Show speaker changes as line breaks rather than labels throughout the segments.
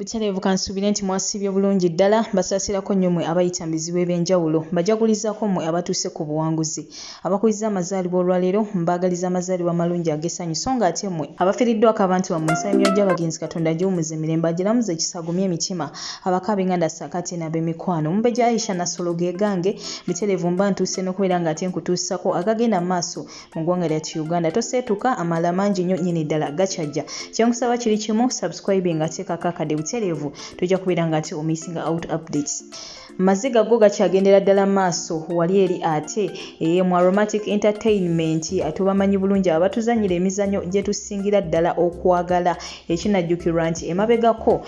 Bitalevu kansubire nti mwasibye bulungi ddala basasirako nnyo mmwe abayita mu bizibu eby'enjawulo mbajagulizaako mmwe abatuuse ku buwanguzi abakuliza amazaalibwa olwaleero mbaagaliza amazaalibwa amalungi ag'essanyu so nga ate mmwe abafiiriddwako abantu bammwe ensanyiro gy'abagenzi Katonda giwumuze emirembe agiramuze ekisagumya emitima abakaabe nganda saakati n'ab'emikwano Mumbeja Aisha Nasolo ge gange Bitalevu mba ntuuse n'okubeera ng'ate nkutuusako agagenda mu maaso mu ggwanga lyattu Uganda toseetuka amala mangi nnyo nnyini ddala gakyajja kyenkusaba kiri kimu subscribing ateekako akadde Bitalevu tujja kubeera ng'ate omissing out updates Amaziga go gakyagendera ddala maaso wali eri ate mu Aromatic Entertainment atubamanyi bulungi abatuzanyira emizannyo gye tusingira ddala okwagala ekinajjukirwa nti emabegako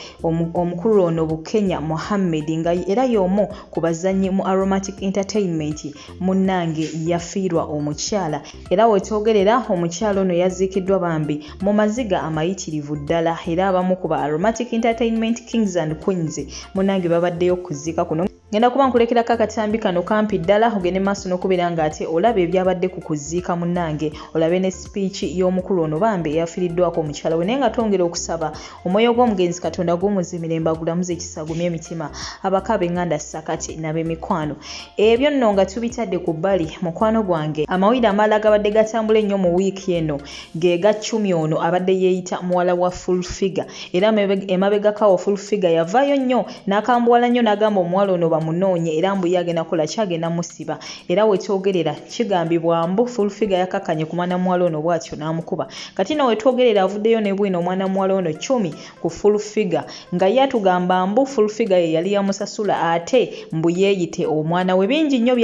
omukulu ono Bukenya Mohammed nga era y'omu ku bazannyi mu Aromatic Entertainment munnange yafiirwa omukyala era wetwogerera omukyala ono yaziikiddwa bambi mu maziga amayitirivu ddala era abamu ku ba Aromatic Entertainment Kings and Queens munnange babaddeyo kuziika kuno ngenda kuba nkulekerako akatambi kano kampi ddala ogende maaso n'okubeera ng'ate olaba ebyabadde ku kuziika munnange olabe ne speech y'omukulu ono bambi eyafiiriddwako omukyala we naye nga twongera okusaba omwoyo gw'omugenzi Katonda gw'omuze emirembe agulamuze ekisagumya emitima abakaabe nganda sakati n'ab'emikwano ebyo nno nga tubitadde ku bbali mukwano gwange amawulire amalala gabadde gatambula ennyo mu wiiki eno ge ga Cumi ono abadde yeeyita muwala wa full figure era emabegakawo full figure yavaayo nnyo n'akambuwala nnyo n'agamba omuwala ono munoonye era mbu yagenda kola kyagenda musiba era wetwogerera kigambibwa mbu full figure yakakanye ku mwana muwala ono bw'atyo n'amukuba kati no wetwogerera avuddeyo ne bwino omwana muwala ono Cumi ku full figure nga ye atugamba mbu full figure ye yali yamusasula ate mbu yeeyite omwana we bingi nnyo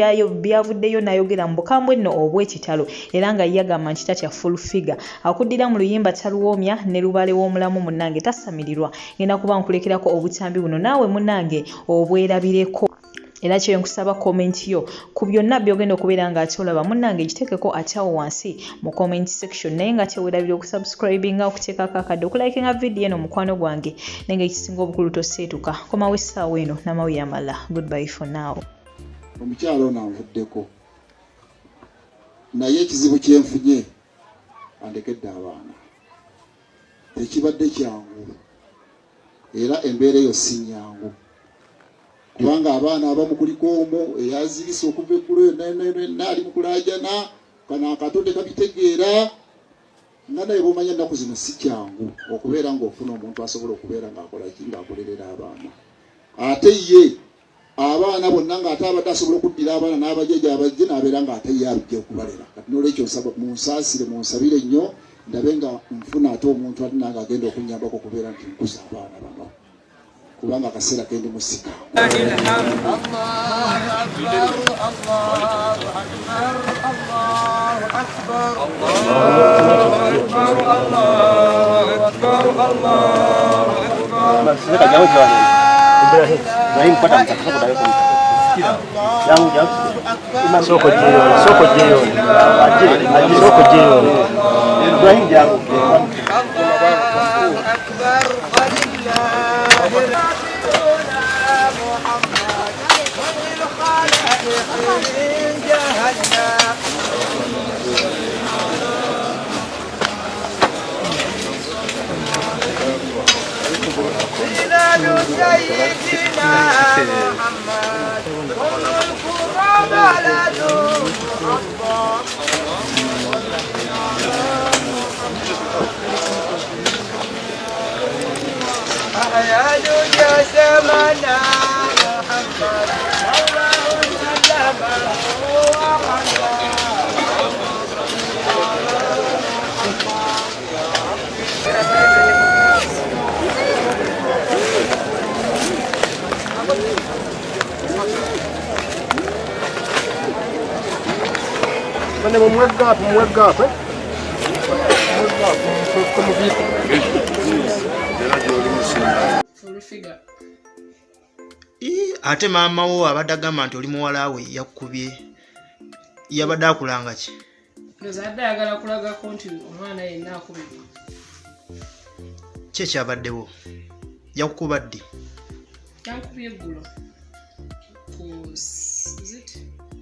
byavuddeyo n'ayogera mu bukambwe nno obw'ekitalo era nga yagamba nti tatya full figure akuddira mu luyimba taluwoomya ne lubale w'omulamu munnange tasamirirwa ngenda kuba nkulekerako obutambi buno naawe munnange obwerabireko era kyo nkusaba comment yo ku byonna byogenda okubeera ng'ate olaba munnange giteekeko ateawo wansi mu comment section naye nga teweerabira okusubscribinga okuteekako akadde okulikinga vidiyo eno mukwano gwange naye nga ekisinga obukulu toseetuka komawo essaawa eno n'amawulire amalala goodbye for now.
Omukyalo ono anvuddeko naye ekizibu kyenfunye andekedde abaana tekibadde kyangu era embeera eyo si nyangu kubanga abaana abamu kuliko omwo eyazirisa okuva eggulo naali mukulajana kana akato tekabitegeera nga naye bwomanya ennaku zino si kyangu okubeera ng'ofuna omuntu asobola okubeera ng'akola ki ng'akolerera abaana ate ye abaana bonna ng'ate abadde asobola okuddira abaana n'abajeja abajje n'abeera ng'ate ye abijja okubalera kati n'olwekyo nsaba munsaasire munsabire nnyo ndabe nga nfuna ate omuntu ali nange agenda okunnyambako okubeera nti nkuza abaana bano kubanga akaseera kendi musika.
Ate maama wo abadde agamba nti oli muwala we yakubye yabadde akulanga ki?
Nzadde ayagala kulagako nti omwana yenna akubibwa.
Ki ekyabaddewo? Yakukuba ddi?
Yankubye eggulo ku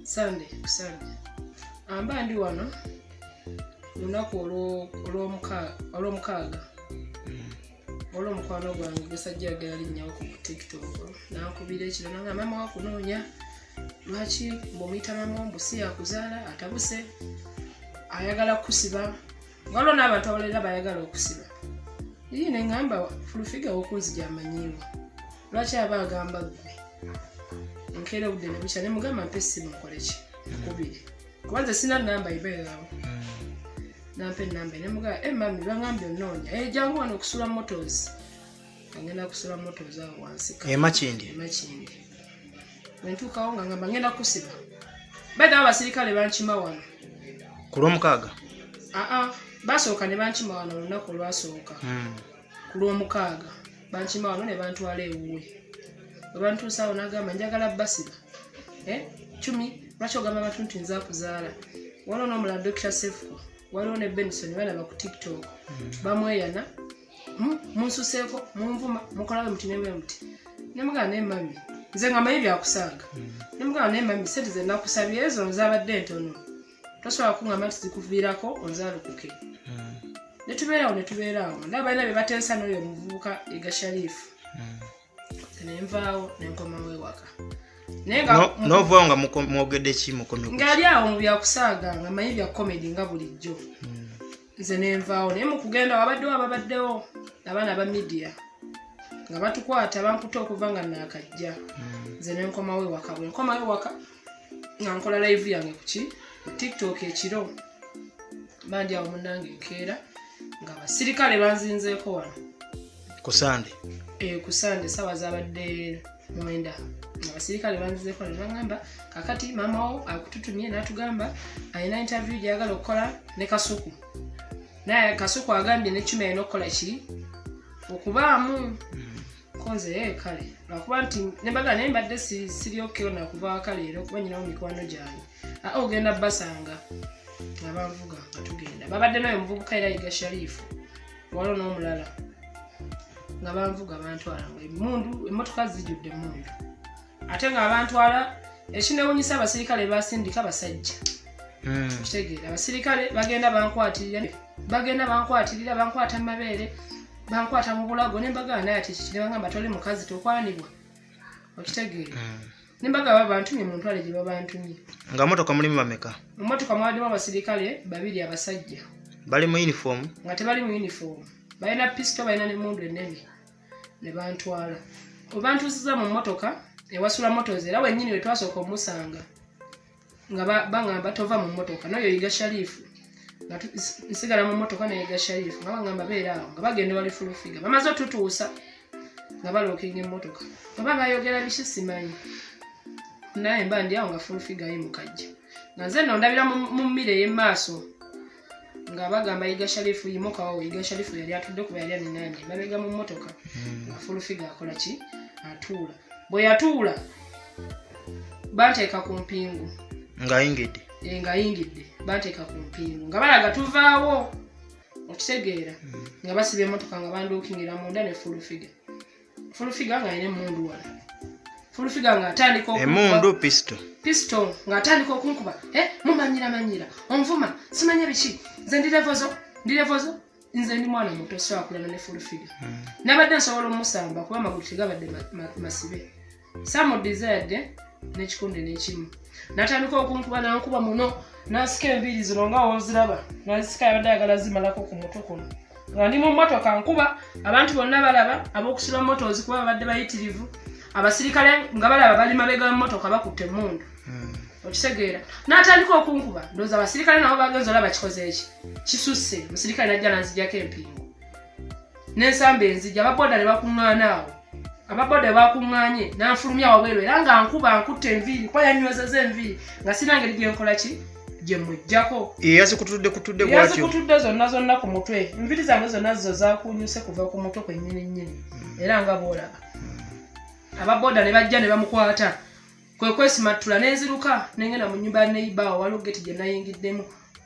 Sunday. Amba ndi wano lunaku olw'omukaaga olwo mukwano gwange gusajja yagala linnyawo ku TikTok nankubira ekiro nanga mama wakunoonya lwaki mbomuyita mama ombusi yakuzaala atabuse ayagala kusiba ngalo n'abantu abalera bayagala okusiba iyi neŋŋamba fulufiga wokunzija amanyiiwo lwaki aba agamba ggwe nkeera obudde ne bukya ne mugamba mpe essimu nkoleki nkubire kubanze sina namba ibeerawo nampe namba ne mugamba mami bangambye onnoonya jangu wano okusula motors ngenda kusula motors awo wansi
Makindi
wentuukawo nga ngamba ngenda kusiba bada abasirikale bankima wano
ku lw'omukaaga
basooka ne bankima wano olunaku olwasooka ku lw'omukaaga bankima wano ne bantwala ewuwe bwe bantuusaawo n'agamba njagala basiba 10 lwaki ogamba abantu nti nza kuzaala waliwo n'omulala Dr. Sefuko waliwo ne Benson balaba ku TikTok bamweyana munsuseeko munvuma mukolawe muti newe muti nemugamba ne mami nze nga mayi byakusaaga nemugamba ne mami sente ze nakusabye ezo nzabadde ntono tosobola kungamba nti zikuviirako onzaalukuke netubeerawo ndaba balina bye batensa n'oyo omuvubuka ega Sharifu nenvaawo nenkomawo ewaka
novaawo nga mwogedde ki mukomyo
ngaali awo mu byakusaaga nga mayi bya comedy nga bulijjo nze nenvaawo naye mukugenda wabaddewo abaana ba media nga batukwata bankuta okuva nga naakajja nze nenkomawo ewaka bwe nkomawo ewaka nga nkola live yange ku TikTok ekiro bandi awo munnange nkeera nga abasirikale banzinzeeko wano
ku Sande
ku Sande sawa zabadde 9 abasirikale banzinzeeko ne bangamba kakati mama wo akututumye n'atugamba alina interview gyayagala okukola ne Kasuku naye Kasuku agambye ne Chuma alina okukola ki okubaamu konze kale lwakuba nti nembaga naye mbadde siryokeyo nakuva wakaleero kuba nyinawo mikwano gyange ogenda basanga nga banvuga nga tugenda babadde nayo muvubuka era yiga Sharifu waliwo n'omulala nga banvuga bantwala nga emmotoka zijjudde emundu ate nga bantwala ekinewunyisa abasirikale basindika basajja kitegeera abasirikale bagenda bankwatirira bankwata mabeere bankwata mu bulago nembaga naye ati kiki nebagamba toli mukazi tokwanibwa okitegeera nembaga babantumye mu ntwale gye babantumye
nga motoka mulimu bameka
mmotoka mwalimu abasirikale 2 abasajja
bali mu uniform
nga tebali mu uniform balina pistol balina n'emmundu ennene ne bantwala obantuusiza mu mmotoka ewasula motos era wennyini we twasooka omusanga nga bangamba tova mu mmotoka n'oyo yiga Sharifu nga nsigala mu mmotoka nayiga Sharifu nga bangamba beera awo nga bagenda wali fulufiga bamaze otutuusa nga balookinga emmotoka oba bayogera biki simanyi naye mba ndi awo nga fulufiga yimukajja nga nze nno ndabira mu mmere ey'emmaaso nga bagamba yiga Sharifu yimukawo yiga Sharifu yali atudde kuba yali aninanye babega mu mmotoka nga fulufiga akola ki atuula bwe yatuula banteeka ku mpingu
nga yingidde banteeka ku mpingu nga balaga tuvaawo okitegeera nga basibye emmotoka nga banduukingira munda ne fulufiga nga alina emmundu wala fulufiga nga atandika emundu pistol
nga atandika okunkuba mumanyira onvuma simanya biki nze ndirevozo nze ndi mwana muto sobola kulana ne fulufiga nabadde nsobola omusamba kuba amagulu tegabadde masibe samudizayadde n'ekikonde n'ekimu natandika okunkuba nankuba muno nasika enviiri zino nga woziraba nasika yabadde ayagala zimalako ku mutwe kuno nga ndi mu mmotoka nkuba abantu bonna balaba ab'okusula motozi kuba babadde bayitirivu abasirikale nga balaba bali mabega mmotoka bakutte emmundu okitegeera n'atandika okunkuba ndowooza abasirikale nabo bagenza olaba kikoze eki kisusse omusirikale najja nanzijjako empingu n'ensamba enzijja ababoda ne bakuŋŋaana awo ababoda bakuŋŋaanye n'anfulumya wabweru era nga nkuba nkutte enviiri kuba yanywezeza enviiri nga sina ngeri gyenkola ki gyemujjako yazikutudde zonna ku mutwe enviiri zange zonna zo zakunyuse kuva ku mutwe kwennyini era nga boolaba ababoda ne bajja ne bamukwata kwe kwesimatula n'enziruka nengenda mu nnyumba ya neighbor waliwo geti gye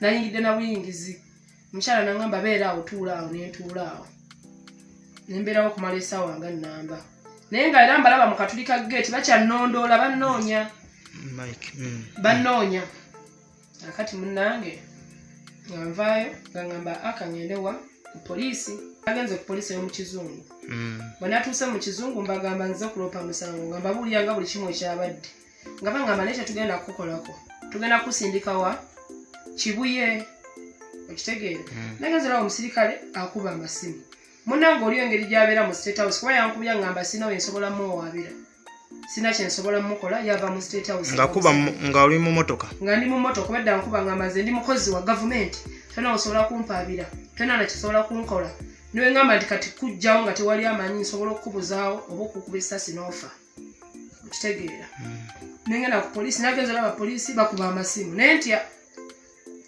nayingidde na buyingizi omukyala nangamba beera awo tuula awo nentuula awo nembeerawo okumala essaawa nga nnamba naye nga era mbalaba mu katulika geti bakyannondoola bannoonya akati munnange nga nvaayo nga ngamba akangende wa
ku poliisi agenze ku poliisi y'omu kizungu bwe natuuse mu kizungu mbagamba nze kulopa musango nga mbabuuliranga buli kimu ekyabadde nga bangamba naye tetugenda kukukolako tugenda kusindika wa kibuye okitegeera nagenzerawo omusirikale akuba amasimu munnange oli engeri gy'abeera mu state house kuba yankubya ngamba sina wensobola muwaabira sina kyensobola mukola yava mu state house
nga oli mu motoka
nga ndi mu motoka obadde ankuba ngamba nze ndi mukozi wa gavumenti tona osobola kumpaabira tona nakisobola kunkola niwe ngamba nti kati kujjawo nga tewali amanyi nsobola okukubuzaawo oba okukuba essasi n'ofa okitegeera nengenda ku poliisi nagenzera abapoliisi bakuba amasimu naye ntya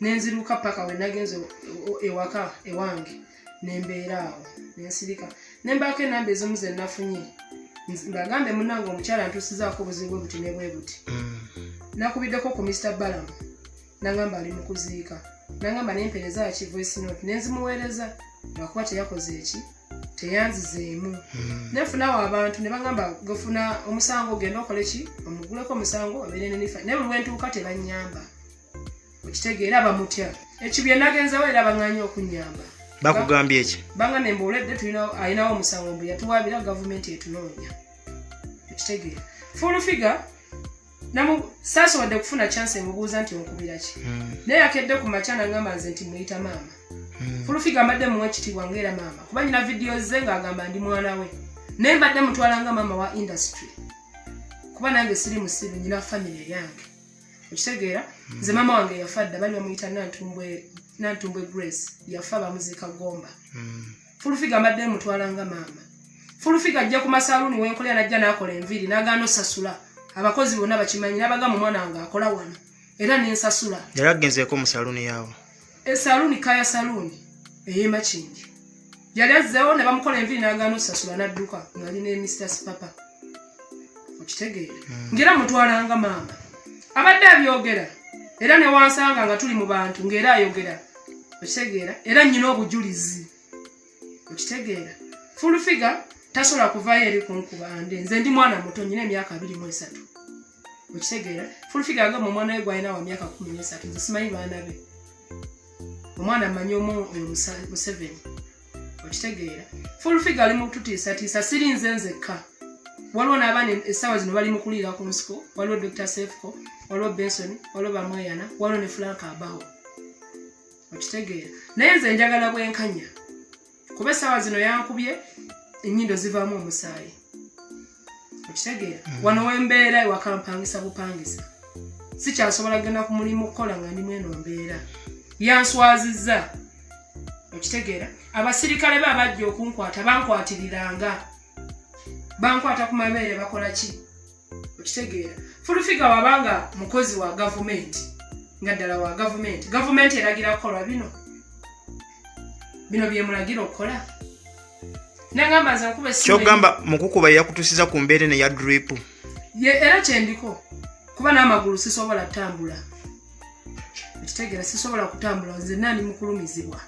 nenziruka paka we nagenze ewaka ewange nembeeraawo nensirika nembaako enamba ezimu ze nafunye mbagambe munnange omukyala ntuusizaako obuzibu buti ne bwe buti nakubiddeko ku Mr. Balamu nagamba ali mu kuziika nagamba nempereza ki voice note nenzimuweereza lwakuba teyakoze eki teyanzizeemu nefunawo abantu ne bagamba gofuna omusango ogenda okole ki omuguleko omusango obeere nenifa naye buli lwentuuka tebannyamba okitegeera bamutya ekyo bye nagenzawo era baŋŋanye okunnyamba
bakugambye eki
bangambye mbuuledde alinawo omusango mbu yatuwaabira gavumenti etunoonya okitegeera full figure saasobodde kufuna chance emubuuza nti onkubira ki naye yakedde ku makya nagamba nze nti muyita maama full figure mbadde muwa ekitiibwa ngaera maama kuba nyina vidiyo ze ng'agamba ndi mwana we naye mbadde mutwalanga maama wa industry kuba nange siri musiru nyina family yange okitegeera nze maama wange yafa dda bali bamuyita nantumbwe Grace yafa bamuziika Gomba full figure mbadde mutwalanga maama full figure ajja ku masaluni wenkolera najja n'akola enviiri n'agaana osasula abakozi bonna bakimanyi n'abagamba omwana wange akola wano era nensasula
yali agenzeeko mu saluni yaabo
esaluni kaya saluni ey'emakindi yali azzeewo ne bamukola enviiri n'agaana osasula n'adduka ng'ali ne Mr. Papa okitegeera ngera mutwalanga maama abadde abyogera era ne wansanga nga tuli mu bantu ng'era ayogera okitegeera era nnyina obujulizi okitegeera full figure tasobola kuvaayo eri kunkuba ande nze ndi mwana muto nyina emyaka 23 okitegeera full figure agamba omwana we gwalina wa myaka 13 nze simanyi baana be omwana amanyi omu oyo Museveni okitegeera full figure ali mu tutiisatiisa siri nze nzekka waliwo n'abaana essaawa zino bali mu kuliira ku nsiko waliwo Dr. Sefco waliwo Benson waliwo Bamweyana waliwo ne Frank Abaho okitegeera naye nze njagala bwenkanya kuba essaawa zino yankubye ennyindo zivaamu omusaayi okitegeera wano wembeera ewaka mpangisa bupangisa sikyasobola kugenda ku mulimu kukola nga ndi mweno mbeera yanswazizza okitegeera abasirikale be abajja okunkwata bankwatiriranga bankwata ku mabeere bakola ki okitegeera full figure wabanga mukozi wa gavumenti nga ddala wa gavumenti eragira kukolwa bino byemulagira okukola nagamba nze nkuba
kyogamba mukukuba yakutusiza ku mbeere ne ya drip
era kyendiko kuba n'amagulu sisobola ttambula okitegeera sisobola kutambula nze nani mukulumizibwa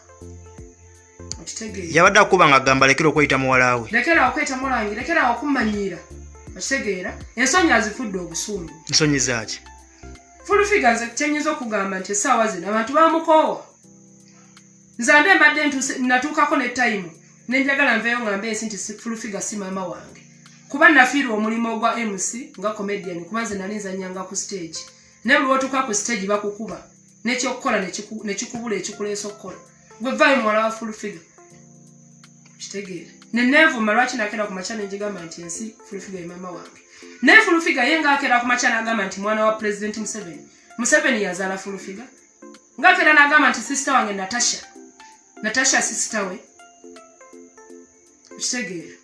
okitegeera
yabadde akuba nga agamba lekera okweyita muwala we
lekera okweyita mulangi lekera okummanyiira okitegeera ensonyi azifudde obusungu
nsonyi zaaki
full figure nze kyenyinza okugamba nti essaawa zino abantu bamukoowa nze ande mbadde natuukako ne time nenjagala nveeyo ngambe ensi nti full figure si maama wange kuba nafiirwa omulimu ogwa MC nga comedian kuba nze nali nzanyanga ku stage ne buli wotuuka ku stage bakukuba n'ekyokukola nekikubula ekikuleesa okukola gwe vaayo muwala wa full figure kitegeera neneevuma lwaki nakera ku makya nenjigamba nti ensi full figure ye maama wange naye full figure ye ngaakera ku makya n'agamba nti mwana wa President Museveni yazaala full figure ngaakera n'agamba nti sister wange Natasha sister we okitegeera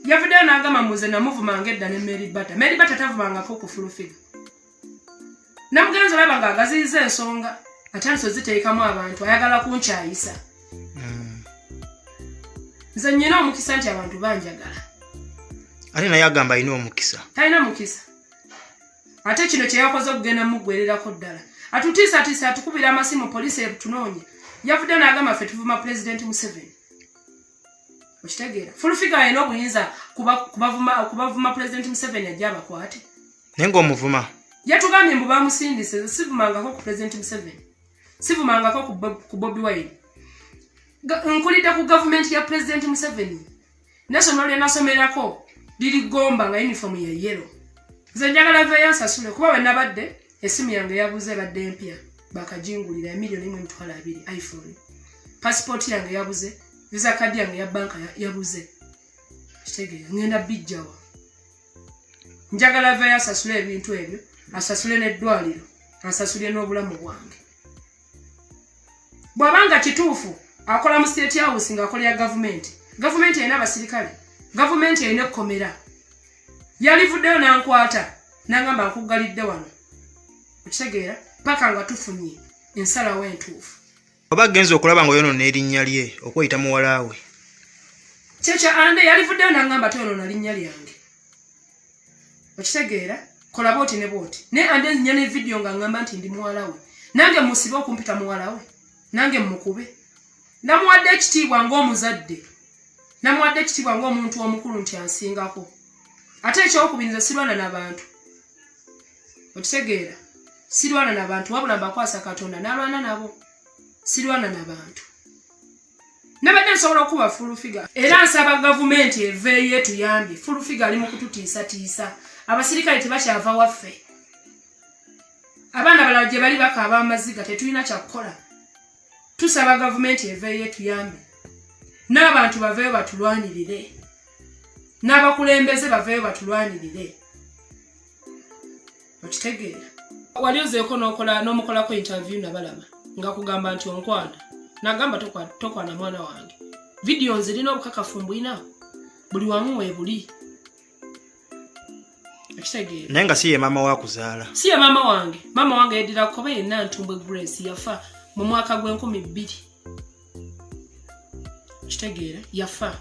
yavuddeyo n'agamba muze namuvumanga edda ne Mary Bata tavumangako ku full figure namugenzi olaba ng'agaziyiza ensonga atandise ziteekamu abantu ayagala kunkyayisa nze nnyina omukisa nti abantu banjagala
ate naye agamba alina omukisa
talina mukisa ate kino kyeyakoze okugenda muggwererako ddala atutiisatiisa atukubira amasimu poliisi etunoonya yavudde n'agamba ffe tuvuma President Museveni okitegeera full figure alina obuyinza kubavuma President Museveni ajja abakwate
naye ng'omuvuma
yatugambye mbu bamusindise sivumangako ku President Museveni sivumangako ku Bobi Wine
nkulidde ku gavumenti ya President Museveni national lye nasomerako liri Gomba nga uniform ya yellow nze njagala veeyo nsasule kuba bwe nabadde esimu yange yabuze badde empya bakajingulira $1,200 iPhone passport yange yabuze visa card yange ya banka yabuze kitegeera ngenda bijjawa njagala veeyo asasule ebintu ebyo asasule n'eddwaliro asasule n'obulamu bwange bw'abanga kituufu akola mu state house nga akolera gavumenti erina abasirikale gavumenti erina ekkomera yalivuddeyo n'ankwata n'angamba nkuggalidde wano okitegeera paka nga tufunye ensalawo entuufu
oba genza okulaba ng'oyonoona erinnya lye okweyita muwala we
kyekyo ande yalivuddeyo n'angamba toyonoona linnya lyange okitegeera kola booti ne booti naye ande nzinya ne vidiyo nga ngamba nti ndi muwala we nange musibe okumpita muwala we nange mukube namuwadde ekitiibwa ng'omuzadde namuwadde ekitiibwa ng'omuntu omukulu nti ansingako ate ekyokubinza sirwana n'abantu okitegeera sirwana n'abantu wabula mbakwasa Katonda n'alwana nabo sirwana n'abantu nabadde nsobola okuba fulufiga era nsaba gavumenti eveeyo etuyambye fulufiga ali mu kututiisatiisa abasirikale tebakyava waffe abaana balala gye bali bakaaba Amaziga tetulina kyakukola tusaba gavumenti eveeyo etuyambye n'abantu baveeyo batulwanirire n'abakulembeze baveeyo batulwanirire okitegeera wali ozeeko n'omukolako interview nabalaba nga kugamba nti onkwana nagamba tokwana mwana wange vidiyo nzirina obukakafu mbwina buli wamu weebuli okitegeera
naye nga si ye maama wakuzaala
si ye maama wange yeddira kukoba yenna Ntumbwe Grace yafa mu mwaka gw'2002 okitegeera yafa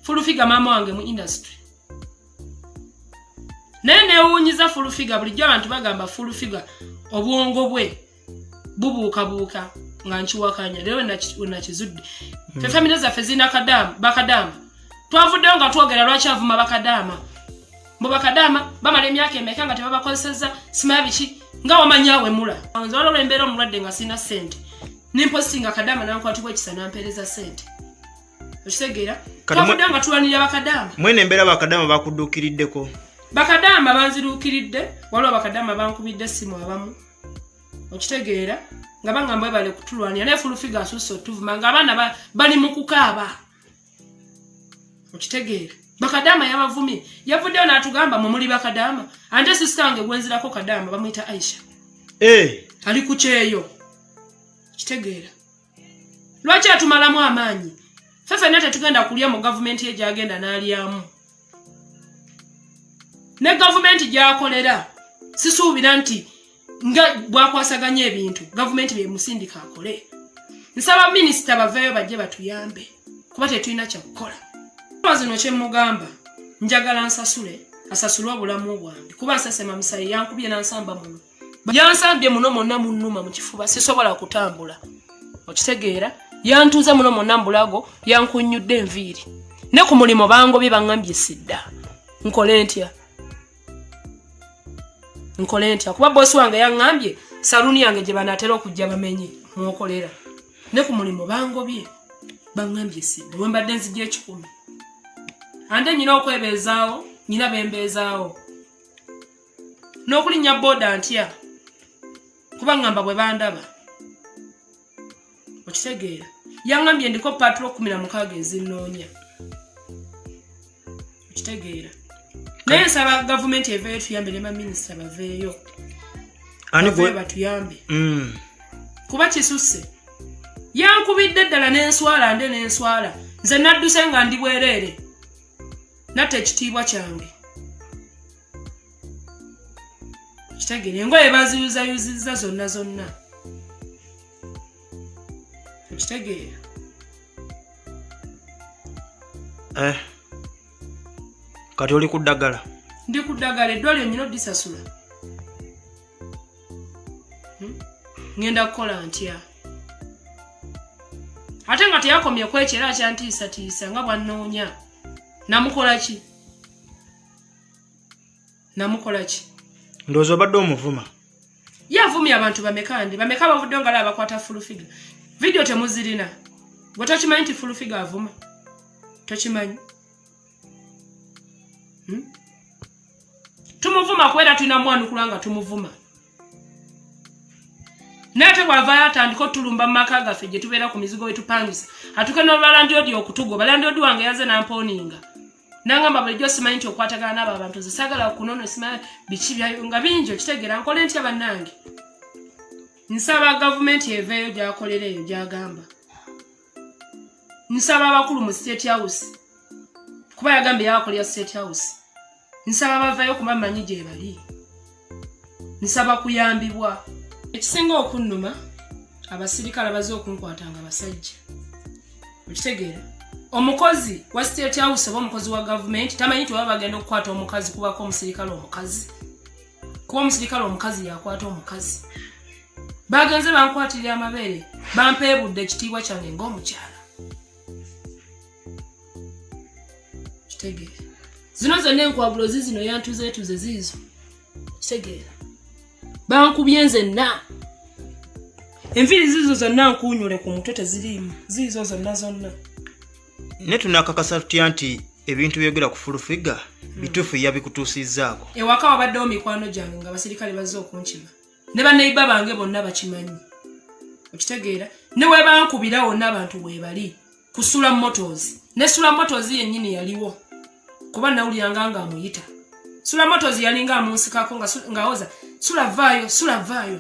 fulufiga maama wange mu industry naye neewuunyiza fulufiga bulijjo abantu bagamba fulufiga obwongo bwe bubuukabuuka nga nkiwakanya leero nakizudde fe famire zaffe zirina bakadaama twavuddeyo nga twogera lwaki avuma bakadaama mu bakadaama bamala emyaka emeka nga tebabakozesezza simaya biki nga wamanyawe mula nze waliwo embeera omulwadde nga sirina ssente nimpositinga akadaama nankwatibwa ekisa nampeereza ssente okitegeera twavuddeyo nga tulwanirira bakadaama
mwene embeera bakadaama bakudduukiriddeko
bakadaama banziruukiridde waliwo bakadaama bankubidde essimu abamu okitegeera nga bangamba bale kutulwanira naye fulufiga asusse otuvuma nga abaana bali mu kukaaba okitegeera bakadaama yabavumye yavuddeyo n'atugamba mumuli bakadaama ante sisitange gwenzirako kadaama bamuyita Aisha ali ku kyeyo okitegeera lwaki atumalamu amaanyi ffenna tetugenda kulya mu gavumenti ye gyagenda n'alyamu ne gavumenti gyakolera sisuubira nti nga bwakwasaganya ebintu gavumenti byemusindika akole nsaba minisita baveeyo bajje batuyambe kuba tetulina kyakukola zino kyemugamba njagala nsasule asasule obulamu bwange kuba nsasema musayi yankubye nansamba muno yansambye muno monna munnuma mu kifuba sisobola kutambula okitegeera yantuuza muno monna mbulago yankunnyudde enviiri ne ku mulimu bangobye baŋŋambye sidda nkole ntya kuba bosi wange yaŋŋambye saluni yange gye banaatera okujja bamenye mwokolera ne ku mulimu bangobye baŋŋambye sidda bwe mbadde nzijja 10 ande nyina okwebeezaawo nyina bembeezaawo n'okulinnya booda ntya kuba ŋŋamba bwe bandaba okitegeera yaŋŋambye ndiko patro 16 ezinnoonya okitegeera naye nsaba gavumenti eveeyo tuyambe ne baminisita baveeyo batuyambe kuba kisusse yankubidde ddala n'enswala nze nadduse nga ndi bwereere natta ekitiibwa kyange kitegeera engoye baziyuzayuzizza zonna okitegeera
kati oli ku ddagala
ndi ku ddagala eddwaliro nyina oddisasula ngenda kukola ntya ate nga teyakomye kwekyera akyantiisatiisa nga bwannoonya namukola ki
ndowooza obadde omuvuma
yavumye abantu bameka bavuddeyo nga laba bakwata fulufiga vidiyo temuzirina Watachimanyi nti full figure avuma? Tochimanyi? Tumuvuma kwera tulina mwanukula nga tumuvuma. Nate bwavaayo atandika tulumba mu maka gaffe gye tubeera ku mizigo wetupangisa. Atuke n'olwalandiodi okutugoba. Landiodi wange yaze namponinga. Nangamba bulijjo simanyi nti okwatagana n'abo abantu zisagala kunono simanyi biki byayo nga bingi okitegeera nkole ntya bannange. Nsaba gavumenti eveeyo gy'akolera eyo gy'agamba. Nsaba abakulu mu State House. Kuba yagambye yakolera State House. Nsaba bavayo kuba manyi gye bali. Nsaba kuyambibwa. Ekisinga okunnuma abasirikale baze okunkwatanga abasajja. Okitegeera? Omukozi wa State House oba omukozi wa government tamanyi nti baba bagenda okukwata omukazi kubako omusirikale omukazi. Kuba omusirikale omukazi yakwata omukazi. Bagenze bankwatirira amabeere bampeebudde ekitiibwa kyange ng'omukyala. Kitegeera? Zino zonna enkwabulo zino yantuzeetuze ziizo. Kitegeera? Bankubye nzenna. Enviiri zizo zonna nkuunyule ku mutwe teziriimu. Ziizo zonna.
Ne tunakakasa tutya nti ebintu byogera ku full figure bituufu yabikutuusizzaako.
Ewaka wabaddewo mikwano gyange nga basirikale bazze okunkima. Ne bannayibba bange bonna bakimanyi. Okitegeera? Ne we bankubira wonna abantu weebali. Kusula motors. Ne sula motors yennyini yaliwo. Kuba nawuliranga nga amuyita. Sula motors yalinga amunsikako nga oza. Sula vaayo.